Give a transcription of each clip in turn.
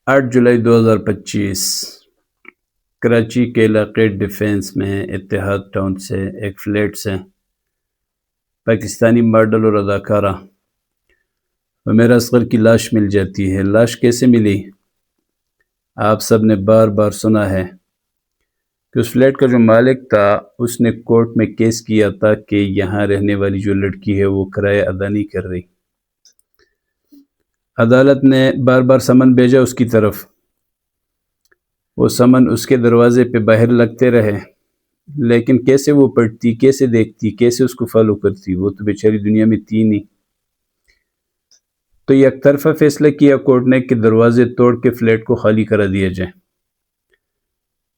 8 جولائی 2025 کراچی کے علاقے ڈیفینس میں اتحاد ٹاؤن سے ایک فلیٹ سے پاکستانی ماڈل اور اداکارہ عمیرہ اصغر کی لاش مل جاتی ہے۔ لاش کیسے ملی؟ آپ سب نے بار بار سنا ہے کہ اس فلیٹ کا جو مالک تھا اس نے کورٹ میں کیس کیا تھا کہ یہاں رہنے والی جو لڑکی ہے وہ کرایہ ادا نہیں کر رہی۔ عدالت نے بار بار سمن بھیجا اس کی طرف، وہ سمن اس کے دروازے پہ باہر لگتے رہے، لیکن کیسے وہ پڑھتی، کیسے دیکھتی، کیسے اس کو فالو کرتی؟ وہ تو بیچاری دنیا میں تھی نہیں۔ تو یک طرفہ فیصلہ کیا کورٹ نے کہ دروازے توڑ کے فلیٹ کو خالی کرا دیا جائے۔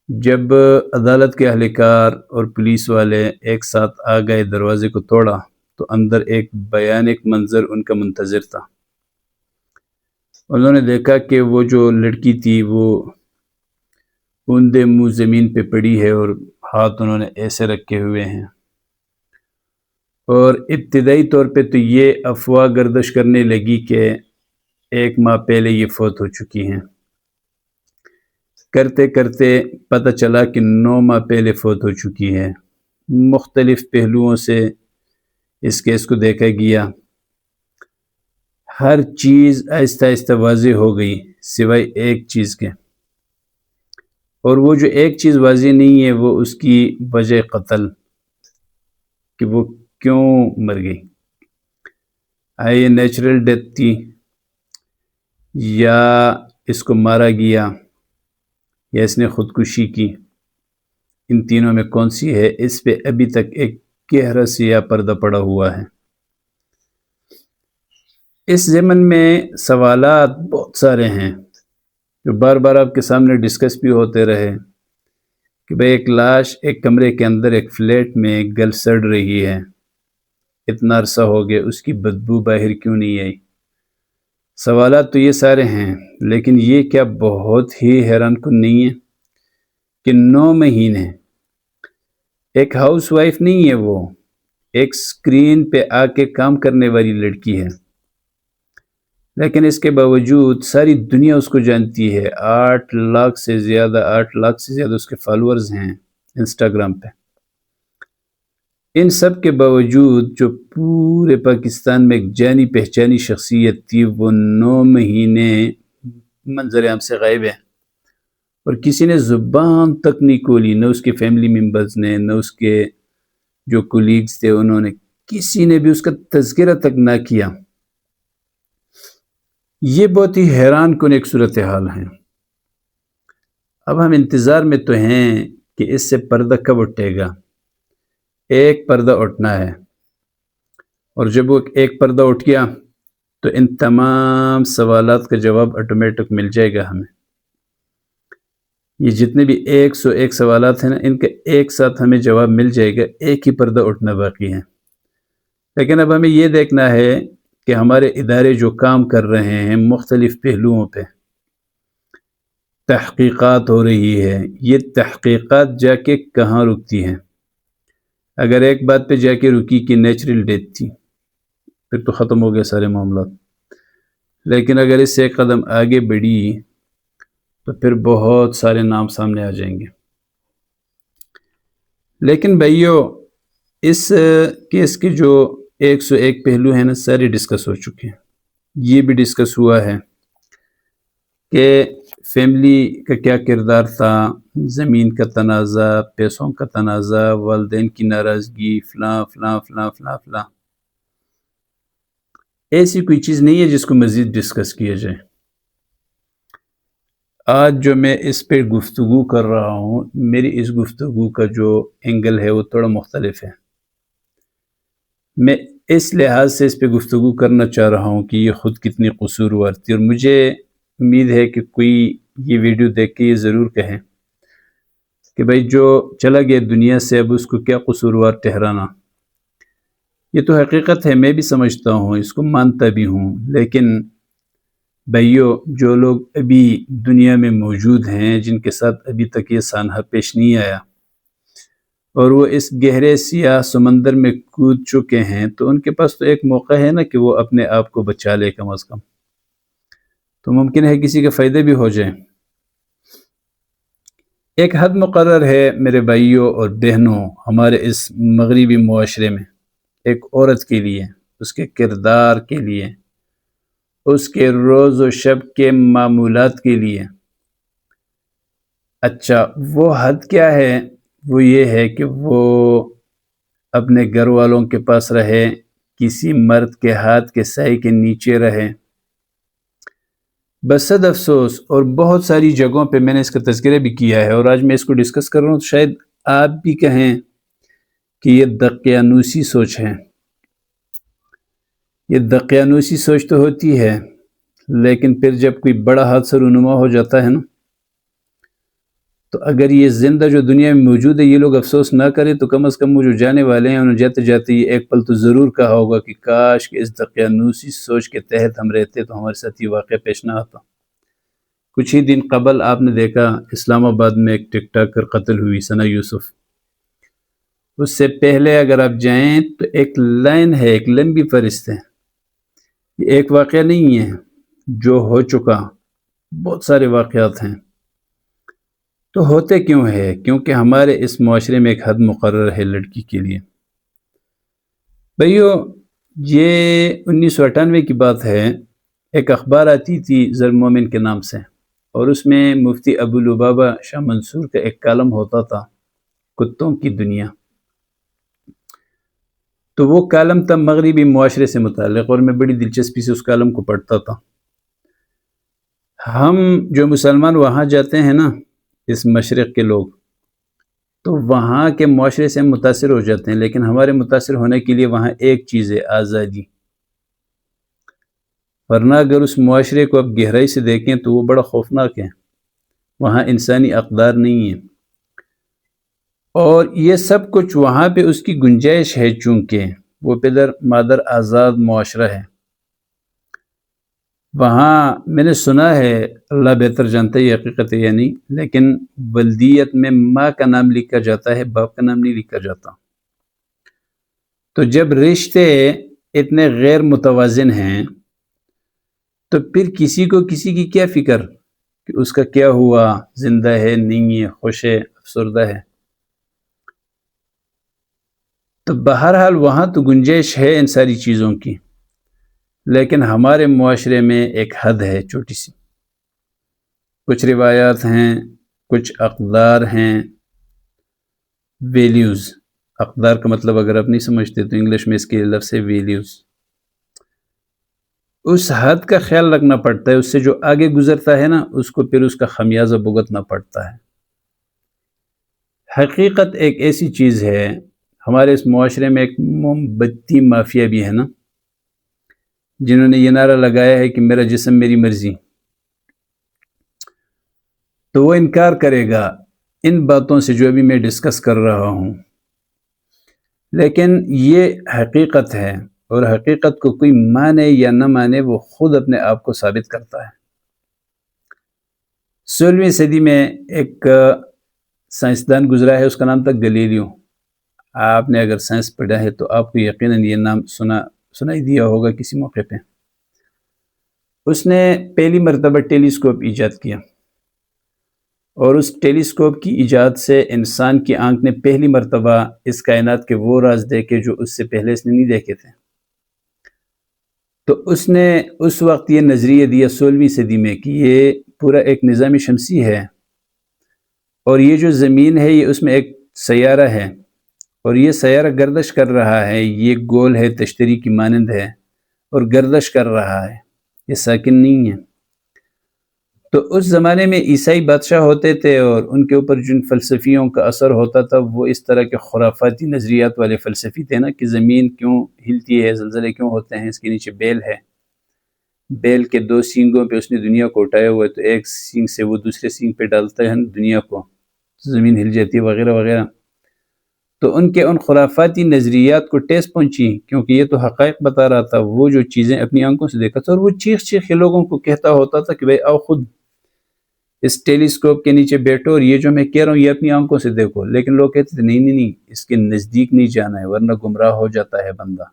جب عدالت کے اہلکار اور پولیس والے ایک ساتھ آ گئے، دروازے کو توڑا تو اندر ایک بھیانک منظر ان کا منتظر تھا۔ انہوں نے دیکھا کہ وہ جو لڑکی تھی وہ اوندے منہ زمین پہ پڑی ہے اور ہاتھ انہوں نے ایسے رکھے ہوئے ہیں، اور ابتدائی طور پہ تو یہ افواہ گردش کرنے لگی کہ 1 ماہ پہلے یہ فوت ہو چکی ہیں۔ کرتے کرتے پتہ چلا کہ 9 ماہ پہلے فوت ہو چکی ہے۔ مختلف پہلوؤں سے اس کیس کو دیکھا گیا، ہر چیز آہستہ آہستہ واضح ہو گئی سوائے ایک چیز کے، اور وہ جو ایک چیز واضح نہیں ہے وہ اس کی وجہ قتل، کہ وہ کیوں مر گئی۔ آیا یہ نیچرل ڈیتھ تھی یا اس کو مارا گیا یا اس نے خودکشی کی؟ ان تینوں میں کون سی ہے؟ اس پہ ابھی تک ایک گہرا سیاہ پردہ پڑا ہوا ہے۔ اس ضمن میں سوالات بہت سارے ہیں جو بار بار آپ کے سامنے ڈسکس بھی ہوتے رہے کہ بھئی ایک لاش ایک کمرے کے اندر ایک فلیٹ میں گل سڑ رہی ہے، اتنا عرصہ ہو گیا، اس کی بدبو باہر کیوں نہیں آئی؟ سوالات تو یہ سارے ہیں، لیکن یہ کیا بہت ہی حیران کن نہیں ہے کہ 9 مہینے ایک ہاؤس وائف نہیں ہے، وہ ایک سکرین پہ آ کے کام کرنے والی لڑکی ہے، لیکن اس کے باوجود ساری دنیا اس کو جانتی ہے۔ 8 لاکھ سے زیادہ اس کے فالورز ہیں انسٹاگرام پہ۔ ان سب کے باوجود جو پورے پاکستان میں ایک جانی پہچانی شخصیت تھی وہ 9 مہینے منظر عام سے غائب ہے، اور کسی نے زبان تک نہیں کھولی، نہ اس کے فیملی ممبرز نے، نہ اس کے جو کولیگز تھے انہوں نے، کسی نے بھی اس کا تذکرہ تک نہ کیا۔ یہ بہت ہی حیران کن ایک صورتحال ہے۔ اب ہم انتظار میں تو ہیں کہ اس سے پردہ کب اٹھے گا۔ ایک پردہ اٹھنا ہے، اور جب وہ ایک پردہ اٹھ گیا تو ان تمام سوالات کا جواب آٹومیٹک مل جائے گا ہمیں۔ یہ جتنے بھی 101 سوالات ہیں نا، ان کا ایک ساتھ ہمیں جواب مل جائے گا، ایک ہی پردہ اٹھنا باقی ہے۔ لیکن اب ہمیں یہ دیکھنا ہے کہ ہمارے ادارے جو کام کر رہے ہیں مختلف پہلوؤں پہ تحقیقات ہو رہی ہے، یہ تحقیقات جا کے کہاں رکتی ہیں؟ اگر ایک بات پہ جا کے رکی کہ نیچرل ڈیتھ تھی، پھر تو ختم ہو گئے سارے معاملات، لیکن اگر اس سے ایک قدم آگے بڑھی تو پھر بہت سارے نام سامنے آ جائیں گے۔ لیکن بھائیو، اس کیس کے جو 101 پہلو ہیں نا، سارے ڈسکس ہو چکے ہیں۔ یہ بھی ڈسکس ہوا ہے کہ فیملی کا کیا کردار تھا، زمین کا تنازع، پیسوں کا تنازع، والدین کی ناراضگی، فلاں فلاں فلاں فلاں فلاں۔ ایسی کوئی چیز نہیں ہے جس کو مزید ڈسکس کیا جائے۔ آج جو میں اس پہ گفتگو کر رہا ہوں، میری اس گفتگو کا جو اینگل ہے وہ تھوڑا مختلف ہے۔ میں اس لحاظ سے اس پہ گفتگو کرنا چاہ رہا ہوں کہ یہ خود کتنی قصوروار تھی، اور مجھے امید ہے کہ کوئی یہ ویڈیو دیکھ کے یہ ضرور کہے کہ بھائی جو چلا گیا دنیا سے اب اس کو کیا قصوروار ٹھہرانا۔ یہ تو حقیقت ہے، میں بھی سمجھتا ہوں، اس کو مانتا بھی ہوں، لیکن بھائیو جو لوگ ابھی دنیا میں موجود ہیں، جن کے ساتھ ابھی تک یہ سانحہ پیش نہیں آیا اور وہ اس گہرے سیاہ سمندر میں کود چکے ہیں، تو ان کے پاس تو ایک موقع ہے نا کہ وہ اپنے آپ کو بچا لے کم از کم۔ تو ممکن ہے کسی کے فائدے بھی ہو جائیں۔ ایک حد مقرر ہے میرے بھائیوں اور بہنوں ہمارے اس مغربی معاشرے میں، ایک عورت کے لیے، اس کے کردار کے لیے، اس کے روز و شب کے معمولات کے لیے۔ اچھا، وہ حد کیا ہے؟ وہ یہ ہے کہ وہ اپنے گھر والوں کے پاس رہے، کسی مرد کے ہاتھ کے سائے کے نیچے رہے۔ بس صد افسوس، اور بہت ساری جگہوں پہ میں نے اس کا تذکرہ بھی کیا ہے، اور آج میں اس کو ڈسکس کر رہا ہوں تو شاید آپ بھی کہیں کہ یہ دقیانوسی سوچ ہے۔ یہ دقیانوسی سوچ تو ہوتی ہے، لیکن پھر جب کوئی بڑا حادثہ رونما ہو جاتا ہے نا، تو اگر یہ زندہ جو دنیا میں موجود ہے یہ لوگ افسوس نہ کریں تو کم از کم وہ جو جانے والے ہیں انہوں جاتے جاتے یہ ایک پل تو ضرور کہا ہوگا کہ کاش کہ اس دقیانوسی سوچ کے تحت ہم رہتے تو ہمارے ساتھ یہ واقعہ پیش نہ آتا۔ کچھ ہی دن قبل آپ نے دیکھا اسلام آباد میں ایک ٹک ٹاکر قتل ہوئی، ثنا یوسف۔ اس سے پہلے اگر آپ جائیں تو ایک لائن ہے، ایک لمبی فہرست ہے۔ یہ ایک واقعہ نہیں ہے جو ہو چکا، بہت سارے واقعات ہیں۔ تو ہوتے کیوں ہے؟ کیونکہ ہمارے اس معاشرے میں ایک حد مقرر ہے لڑکی کے لیے۔ بھائیو، یہ 1998 کی بات ہے، ایک اخبار آتی تھی زر مومن کے نام سے، اور اس میں مفتی ابو لبابہ شاہ منصور کا ایک کالم ہوتا تھا، کتوں کی دنیا۔ تو وہ کالم تھا مغربی معاشرے سے متعلق، اور میں بڑی دلچسپی سے اس کالم کو پڑھتا تھا۔ ہم جو مسلمان وہاں جاتے ہیں نا، اس مشرق کے لوگ، تو وہاں کے معاشرے سے ہم متاثر ہو جاتے ہیں، لیکن ہمارے متاثر ہونے کے لیے وہاں ایک چیز ہے، آزادی۔ ورنہ اگر اس معاشرے کو اب گہرائی سے دیکھیں تو وہ بڑا خوفناک ہے، وہاں انسانی اقدار نہیں ہے، اور یہ سب کچھ وہاں پہ اس کی گنجائش ہے، چونکہ وہ پدر مادر آزاد معاشرہ ہے۔ وہاں میں نے سنا ہے، اللہ بہتر جانتا ہے یہ حقیقت ہے یا نہیں، لیکن ولدیت میں ماں کا نام لکھا جاتا ہے، باپ کا نام نہیں لکھا جاتا۔ تو جب رشتے اتنے غیر متوازن ہیں تو پھر کسی کو کسی کی کیا فکر کہ اس کا کیا ہوا، زندہ ہے نہیں ہے، خوش ہے افسردہ ہے۔ تو بہرحال وہاں تو گنجائش ہے ان ساری چیزوں کی، لیکن ہمارے معاشرے میں ایک حد ہے چھوٹی سی، کچھ روایات ہیں، کچھ اقدار ہیں، ویلیوز۔ اقدار کا مطلب اگر آپ نہیں سمجھتے تو انگلش میں اس کے لفظ ہے ویلیوز۔ اس حد کا خیال رکھنا پڑتا ہے، اس سے جو آگے گزرتا ہے نا اس کو پھر اس کا خمیازہ بھگتنا پڑتا ہے۔ حقیقت ایک ایسی چیز ہے، ہمارے اس معاشرے میں ایک موم بتی مافیا بھی ہے نا، جنہوں نے یہ نعرہ لگایا ہے کہ میرا جسم میری مرضی، تو وہ انکار کرے گا ان باتوں سے جو ابھی میں ڈسکس کر رہا ہوں، لیکن یہ حقیقت ہے، اور حقیقت کو کوئی مانے یا نہ مانے وہ خود اپنے آپ کو ثابت کرتا ہے۔ 16ویں صدی میں ایک سائنسدان گزرا ہے، اس کا نام تھا گلیلیو۔ آپ نے اگر سائنس پڑھا ہے تو آپ کو یقیناً یہ نام سنائی دیا ہوگا کسی موقع پہ۔ اس نے پہلی مرتبہ ٹیلیسکوپ ایجاد کیا، اور اس ٹیلیسکوپ کی ایجاد سے انسان کی آنکھ نے پہلی مرتبہ اس کائنات کے وہ راز دیکھے جو اس سے پہلے اس نے نہیں دیکھے تھے۔ تو اس نے اس وقت یہ نظریہ دیا 16ویں صدی میں کہ یہ پورا ایک نظام شمسی ہے، اور یہ جو زمین ہے یہ اس میں ایک سیارہ ہے، اور یہ سیارہ گردش کر رہا ہے، یہ گول ہے، تشتری کی مانند ہے، اور گردش کر رہا ہے، یہ ساکن نہیں ہے۔ تو اس زمانے میں عیسائی بادشاہ ہوتے تھے، اور ان کے اوپر جن فلسفیوں کا اثر ہوتا تھا وہ اس طرح کے خرافاتی نظریات والے فلسفی تھے نا، کہ زمین کیوں ہلتی ہے، زلزلے کیوں ہوتے ہیں، اس کے نیچے بیل ہے، بیل کے 2 سینگوں پہ اس نے دنیا کو اٹھایا ہوا ہے، تو ایک سینگ سے وہ دوسرے سینگ پہ ڈالتا ہے دنیا کو، زمین ہل جاتی ہے وغیرہ وغیرہ۔ تو ان کے ان خرافاتی نظریات کو ٹیس پہنچی، کیونکہ یہ تو حقائق بتا رہا تھا، وہ جو چیزیں اپنی آنکھوں سے دیکھا تھا، اور وہ چیخ چیخ کے لوگوں کو کہتا ہوتا تھا کہ بھائی آؤ خود اس ٹیلیسکوپ کے نیچے بیٹھو، اور یہ جو میں کہہ رہا ہوں یہ اپنی آنکھوں سے دیکھو۔ لیکن لوگ کہتے تھے نہیں نہیں نہیں، اس کے نزدیک نہیں جانا ہے ورنہ گمراہ ہو جاتا ہے بندہ۔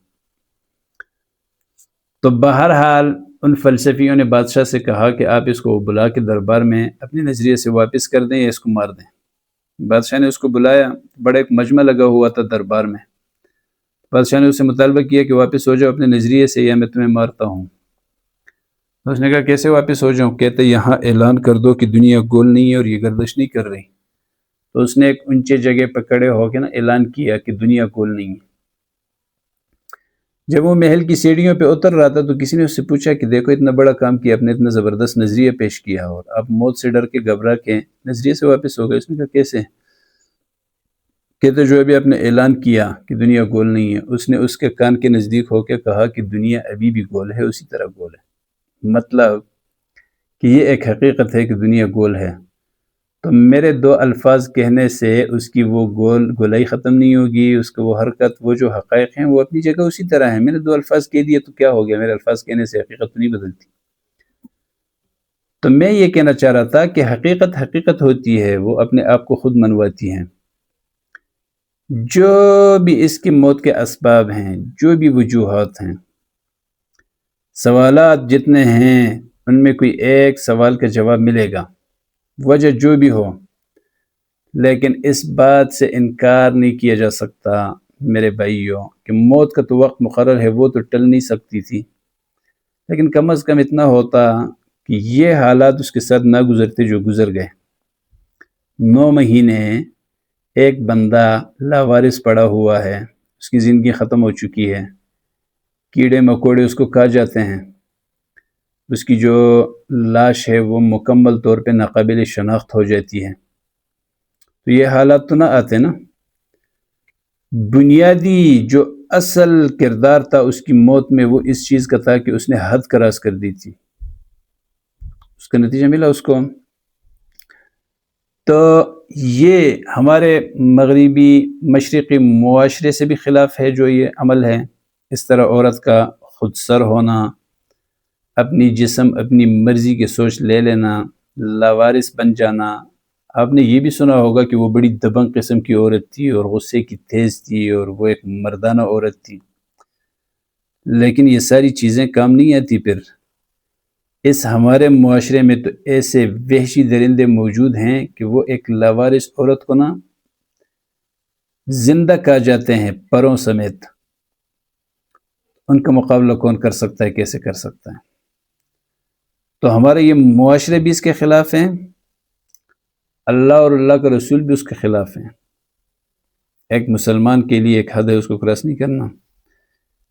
تو بہرحال ان فلسفیوں نے بادشاہ سے کہا کہ آپ اس کو بلا کے دربار میں اپنے نظریے سے واپس کر دیں یا اس کو مار دیں۔ بادشاہ نے اس کو بلایا، بڑا ایک مجمع لگا ہوا تھا دربار میں۔ بادشاہ نے اس سے مطالبہ کیا کہ واپس ہو جاؤ اپنے نظریے سے یا میں تمہیں مارتا ہوں۔ اس نے کہا کیسے واپس ہو جاؤں؟ کہتے یہاں اعلان کر دو کہ دنیا گول نہیں ہے اور یہ گردش نہیں کر رہی۔ تو اس نے ایک اونچے جگہ پہ کھڑے ہو کے اعلان کیا کہ دنیا گول نہیں ہے۔ جب وہ محل کی سیڑھیوں پہ اتر رہا تھا تو کسی نے اس سے پوچھا کہ دیکھو اتنا بڑا کام کیا، اپنے اتنا زبردست نظریہ پیش کیا اور آپ موت سے ڈر کے گھبرا کے نظریے سے واپس ہو گئے۔ اس نے کہا کیسے؟ کہتے جو ابھی آپ نے اعلان کیا کہ دنیا گول نہیں ہے، اس نے اس کے کان کے نزدیک ہو کے کہا کہ دنیا ابھی بھی گول ہے، اسی طرح گول ہے۔ مطلب کہ یہ ایک حقیقت ہے کہ دنیا گول ہے، تو میرے دو الفاظ کہنے سے اس کی وہ گولائی ختم نہیں ہوگی، اس کا وہ حرکت، وہ جو حقائق ہیں وہ اپنی جگہ اسی طرح ہیں۔ میں نے دو الفاظ کہہ دیے تو کیا ہو گیا؟ میرے الفاظ کہنے سے حقیقت تو نہیں بدلتی۔ تو میں یہ کہنا چاہ رہا تھا کہ حقیقت حقیقت ہوتی ہے، وہ اپنے آپ کو خود منواتی ہیں۔ جو بھی اس کی موت کے اسباب ہیں، جو بھی وجوہات ہیں، سوالات جتنے ہیں ان میں کوئی ایک سوال کا جواب ملے گا، وجہ جو بھی ہو، لیکن اس بات سے انکار نہیں کیا جا سکتا میرے بھائیوں کہ موت کا تو وقت مقرر ہے، وہ تو ٹل نہیں سکتی تھی، لیکن کم از کم اتنا ہوتا کہ یہ حالات اس کے ساتھ نہ گزرتے جو گزر گئے۔ 9 مہینے ایک بندہ لاوارث پڑا ہوا ہے، اس کی زندگی ختم ہو چکی ہے، کیڑے مکوڑے اس کو کھا جاتے ہیں، اس کی جو لاش ہے وہ مکمل طور پہ ناقابل شناخت ہو جاتی ہے۔ تو یہ حالات تو نہ آتے نا۔ بنیادی جو اصل کردار تھا اس کی موت میں وہ اس چیز کا تھا کہ اس نے حد کراس کر دی تھی، اس کا نتیجہ ملا اس کو۔ تو یہ ہمارے مغربی مشرقی معاشرے سے بھی خلاف ہے جو یہ عمل ہے، اس طرح عورت کا خود سر ہونا، اپنی جسم اپنی مرضی کی سوچ لے لینا، لاوارث بن جانا۔ آپ نے یہ بھی سنا ہوگا کہ وہ بڑی دبنگ قسم کی عورت تھی اور غصے کی تیز تھی اور وہ ایک مردانہ عورت تھی، لیکن یہ ساری چیزیں کام نہیں آتی۔ پھر اس ہمارے معاشرے میں تو ایسے وحشی درندے موجود ہیں کہ وہ ایک لاوارث عورت کو زندہ کھا جاتے ہیں پروں سمیت۔ ان کا مقابلہ کون کر سکتا ہے؟ کیسے کر سکتا ہے؟ تو ہمارے یہ معاشرے بھی اس کے خلاف ہیں، اللہ اور اللہ کا رسول بھی اس کے خلاف ہیں۔ ایک مسلمان کے لیے ایک حد ہے، اس کو کراس نہیں کرنا۔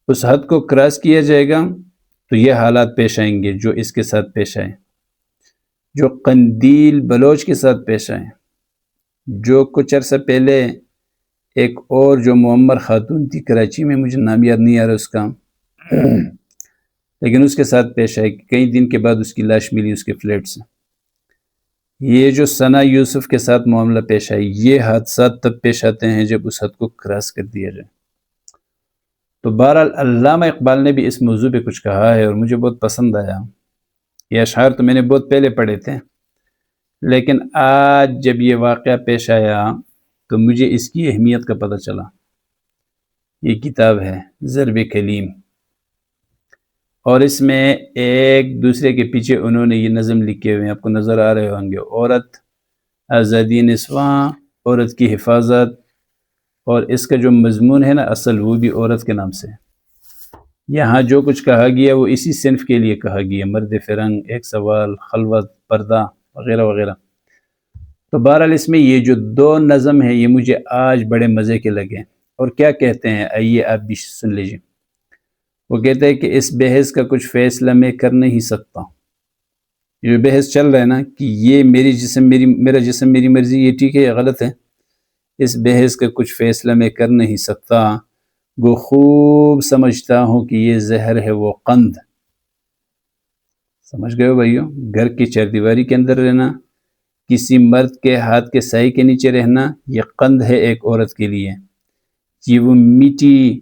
اس حد کو کراس کیا جائے گا تو یہ حالات پیش آئیں گے جو اس کے ساتھ پیش آئے، جو قندیل بلوچ کے ساتھ پیش آئے، جو کچھ عرصہ پہلے ایک اور جو معمر خاتون تھی کراچی میں، مجھے نام یاد نہیں آ رہا اس کا، لیکن اس کے ساتھ پیش آئے کہ کئی دن کے بعد اس کی لاش ملی اس کے فلیٹ سے۔ یہ جو ثنا یوسف کے ساتھ معاملہ پیش آئی، یہ حادثات تب پیش آتے ہیں جب اس حد کو کراس کر دیا جائے۔ تو بہرحال علامہ اقبال نے بھی اس موضوع پہ کچھ کہا ہے اور مجھے بہت پسند آیا۔ یہ اشعار تو میں نے بہت پہلے پڑھے تھے، لیکن آج جب یہ واقعہ پیش آیا تو مجھے اس کی اہمیت کا پتہ چلا۔ یہ کتاب ہے ضرب کلیم، اور اس میں ایک دوسرے کے پیچھے انہوں نے یہ نظم لکھے ہوئے ہیں، آپ کو نظر آ رہے ہوں گے، عورت، آزادی نسواں، عورت کی حفاظت، اور اس کا جو مضمون ہے نا اصل، وہ بھی عورت کے نام سے۔ یہاں جو کچھ کہا گیا وہ اسی صنف کے لیے کہا گیا، مرد فرنگ، ایک سوال، خلوت، پردہ وغیرہ وغیرہ۔ تو بہرحال اس میں یہ جو 2 نظم ہیں یہ مجھے آج بڑے مزے کے لگے، اور کیا کہتے ہیں آئیے آپ بھی سن لیجیے۔ وہ کہتے ہیں کہ اس بحث کا کچھ فیصلہ میں کر نہیں سکتا۔ یہ جو بحث چل رہا ہے نا کہ یہ میرا جسم میری مرضی، یہ ٹھیک ہے یا غلط ہے، اس بحث کا کچھ فیصلہ میں کر نہیں سکتا، وہ خوب سمجھتا ہوں کہ یہ زہر ہے وہ قند۔ سمجھ گئے ہو بھائیو؟ گھر کی چاردیواری کے اندر رہنا، کسی مرد کے ہاتھ کے سائے کے نیچے رہنا، یہ قند ہے ایک عورت کے لیے۔ یہ وہ میٹھی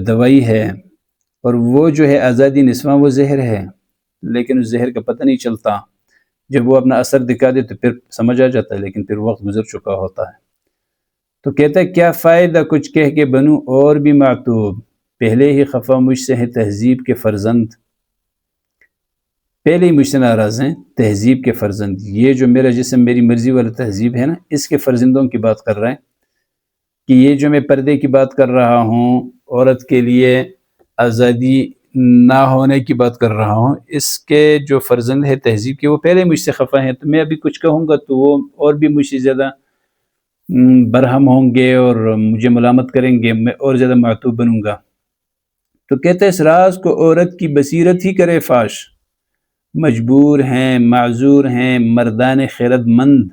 دوائی ہے، اور وہ جو ہے آزادی نسواں، وہ زہر ہے، لیکن اس زہر کا پتہ نہیں چلتا۔ جب وہ اپنا اثر دکھا دے تو پھر سمجھ آ جاتا ہے، لیکن پھر وقت گزر چکا ہوتا ہے۔ تو کہتا ہے کیا فائدہ کچھ کہہ کے بنوں اور بھی معتوب، پہلے ہی خفا مجھ سے ہے تہذیب کے فرزند۔ پہلے ہی مجھ سے ناراض ہیں تہذیب کے فرزند، یہ جو میرا جسم میری مرضی والا تہذیب ہے نا، اس کے فرزندوں کی بات کر رہے ہیں کہ یہ جو میں پردے کی بات کر رہا ہوں، عورت کے لیے آزادی نہ ہونے کی بات کر رہا ہوں، اس کے جو فرزند ہے تہذیب کے وہ پہلے مجھ سے خفا ہیں، تو میں ابھی کچھ کہوں گا تو وہ اور بھی مجھ سے زیادہ برہم ہوں گے اور مجھے ملامت کریں گے، میں اور زیادہ معتوب بنوں گا۔ تو کہتے ہیں اس راز کو عورت کی بصیرت ہی کرے فاش، مجبور ہیں معذور ہیں مردان خیرت مند،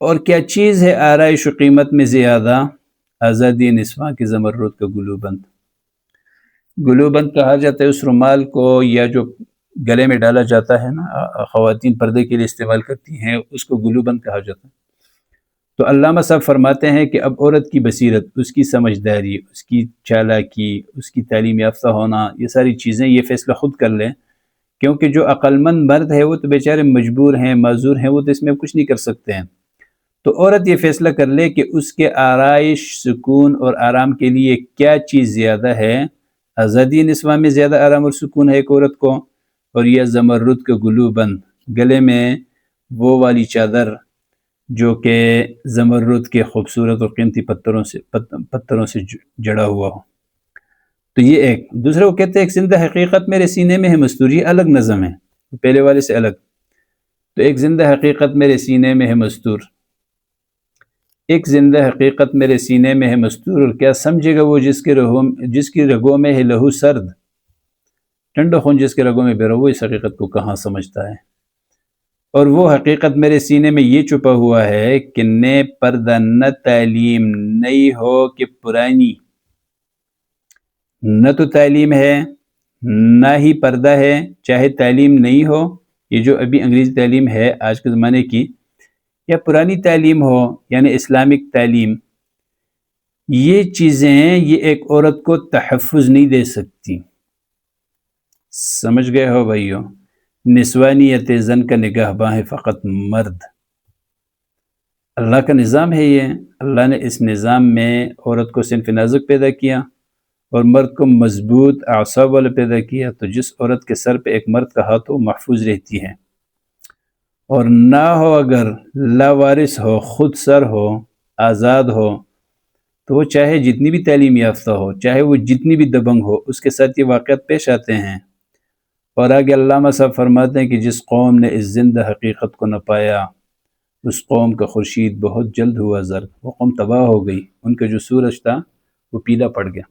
اور کیا چیز ہے آرائش و قیمت میں زیادہ، آزادی نسواں کے زمرد کا گلو بند۔ گلو بند کہا جاتا ہے اس رومال کو یا جو گلے میں ڈالا جاتا ہے نا، خواتین پردے کے لیے استعمال کرتی ہیں، اس کو گلو بند کہا جاتا ہے۔ تو علامہ صاحب فرماتے ہیں کہ اب عورت کی بصیرت، اس کی سمجھداری، اس کی چالاکی، اس کی تعلیم یافتہ ہونا، یہ ساری چیزیں یہ فیصلہ خود کر لیں، کیونکہ جو عقل مند مرد ہے وہ تو بیچارے مجبور ہیں معذور ہیں، وہ تو اس میں کچھ نہیں کر سکتے ہیں۔ تو عورت یہ فیصلہ کر لے کہ اس کے آرائش سکون اور آرام کے لیے کیا چیز زیادہ ہے، آزادی نسواں میں زیادہ آرام اور سکون ہے ایک عورت کو، اور یہ زمرد کا گلو بند، گلے میں وہ والی چادر جو کہ زمرد کے خوبصورت اور قیمتی پتھروں سے جڑا ہوا ہو۔ تو یہ ایک دوسرے کو کہتے ہیں ایک زندہ حقیقت میرے سینے میں ہے مستور، یہ الگ نظم ہے پہلے والے سے الگ۔ تو ایک زندہ حقیقت میرے سینے میں ہے مستور، ایک زندہ حقیقت میرے سینے میں ہے مستور، اور کیا سمجھے گا وہ جس کی رگوں میں ہے لہو سرد، ٹھنڈا خون جس کے رگوں میں بہ رہا وہ اس حقیقت کو کہاں سمجھتا ہے۔ اور وہ حقیقت میرے سینے میں یہ چھپا ہوا ہے کہ نئے پردہ نہ تعلیم نئی ہو کہ پرانی، نہ تو تعلیم ہے نہ ہی پردہ ہے، چاہے تعلیم نہیں ہو، یہ جو ابھی انگریزی تعلیم ہے آج کے زمانے کی، یا پرانی تعلیم ہو یعنی اسلامک تعلیم، یہ چیزیں یہ ایک عورت کو تحفظ نہیں دے سکتی۔ سمجھ گئے ہو بھائیو؟ نسوانیت زن کا نگاہ باں فقط مرد، اللہ کا نظام ہے یہ، اللہ نے اس نظام میں عورت کو صنف نازک پیدا کیا اور مرد کو مضبوط اعصاب والا پیدا کیا، تو جس عورت کے سر پہ ایک مرد کا ہاتھ ہو محفوظ رہتی ہے، اور نہ ہو اگر لاوارث ہو، خود سر ہو، آزاد ہو، تو وہ چاہے جتنی بھی تعلیم یافتہ ہو، چاہے وہ جتنی بھی دبنگ ہو، اس کے ساتھ یہ واقعات پیش آتے ہیں۔ اور آگے علامہ صاحب فرماتے ہیں کہ جس قوم نے اس زندہ حقیقت کو نہ پایا، اس قوم کا خورشید بہت جلد ہوا زرد، وہ قوم تباہ ہو گئی، ان کا جو سورج تھا وہ پیلا پڑ گیا۔